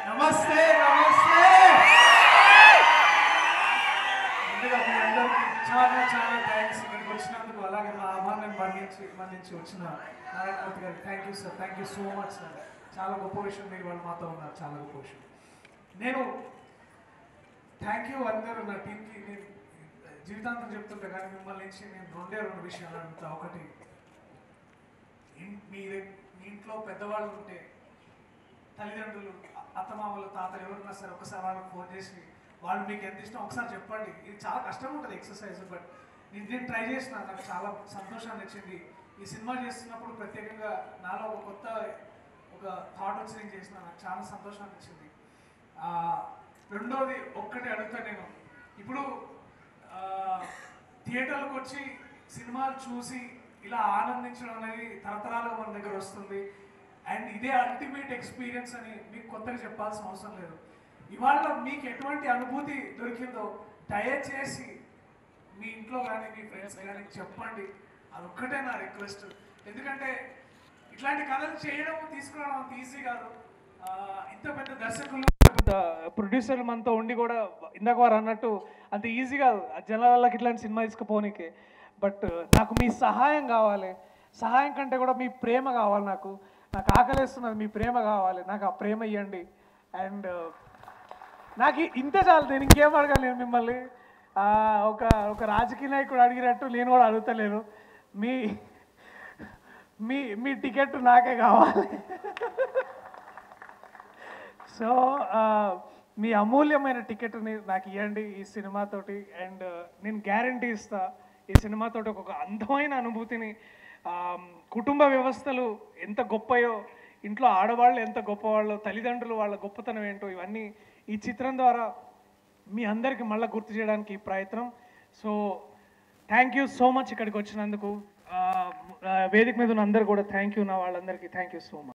నమస్తే నమస్తే ముందుగా మీ అందరికీ చాలా చాలా థ్యాంక్స్ ఇక్కడికి వచ్చినందుకు. అలాగే మా ఆహ్వానాన్ని మన్నించి వచ్చిన నారాయణమూర్తి గారు thank you sir, thank you so much sir. చాలా గొప్ప విషయం మీరు వాళ్ళు మాతో ఉన్నారు, చాలా గొప్ప విషయం. నేను థ్యాంక్ యూ అందరూ నా టీంకి. నేను జీవితాంతం చెప్తుంటా కానీ మిమ్మల్ని నుంచి నేను రెండు విషయాలు అడుగుతా. ఒకటి, మీ ఇంట్లో పెద్దవాళ్ళు ఉంటే తల్లిదండ్రులు, అత్తమామలు, తాతలు ఎవరున్నా సరే ఒకసారి వాళ్ళకి ఫోన్ చేసి వాళ్ళు మీకు ఎంత ఇష్టం ఒకసారి చెప్పండి. ఇది చాలా కష్టం ఉంటుంది ఎక్సర్సైజ్, బట్ నేను ట్రై చేసిన, నాకు చాలా సంతోషాన్ని ఇచ్చింది. ఈ సినిమా చేస్తున్నప్పుడు ప్రత్యేకంగా నాలో ఒక కొత్త థాట్ వచ్చి నేను చేసిన, నాకు చాలా సంతోషాన్ని ఇచ్చింది. రెండోది ఒక్కటే అడుగుతా, నేను ఇప్పుడు థియేటర్లకు వచ్చి సినిమాలు చూసి ఇలా ఆనందించడం అనేది తరతరాలుగా మన దగ్గర వస్తుంది. అండ్ ఇదే అల్టిమేట్ ఎక్స్పీరియన్స్ అని మీకు కొత్తగా చెప్పాల్సిన అవసరం లేదు. ఇవాళ మీకు ఎటువంటి అనుభూతి దొరికిందో దయచేసి మీ ఇంట్లో కానీ మీ ఫ్రెండ్స్ కానీ చెప్పండి. అదొక్కటే నా రిక్వెస్ట్. ఎందుకంటే ఇట్లాంటి కథలు చేయడం, తీసుకురావడం అంత ఈజీ కాదు. ఇంత పెద్ద దర్శకులు, ప్రొడ్యూసర్లు మనతో ఉండి కూడా ఇందాక వారు అన్నట్టు అంత ఈజీ కాదు జనాలకి ఇట్లాంటి సినిమా తీసుకుపోనీకి. బట్ నాకు మీ సహాయం కావాలి. సహాయం కంటే కూడా మీ ప్రేమ కావాలి. నాకు ఆకలిస్తున్నది, మీ ప్రేమ కావాలి. నాకు ఆ ప్రేమ ఇవ్వండి. అండ్ నాకు ఇంతే చాలు, నేను ఇంకేం అడగలేను మిమ్మల్ని. ఒక రాజకీయ నాయకుడు అడిగినట్టు నేను కూడా అడుగుతలేను. మీ మీ మీ టికెట్ నాకే కావాలి. సో మీ అమూల్యమైన టికెట్ని నాకు ఇవ్వండి ఈ సినిమాతోటి. అండ్ నేను గ్యారంటీ ఇస్తా, ఈ సినిమాతోటి ఒక అందమైన అనుభూతిని, కుటుంబ వ్యవస్థలు ఎంత గొప్పయో, ఇంట్లో ఆడవాళ్ళు ఎంత గొప్పవాళ్ళో, తల్లిదండ్రులు వాళ్ళ గొప్పతనం ఏంటో, ఇవన్నీ ఈ చిత్రం ద్వారా మీ అందరికీ మళ్ళీ గుర్తు చేయడానికి ఈ ప్రయత్నం. So thank you so much ఇక్కడికి వచ్చినందుకు. వేదిక మీద ఉన్న అందరు కూడా థ్యాంక్ యూ, నా వాళ్ళందరికీ థ్యాంక్ యూ సో మచ్.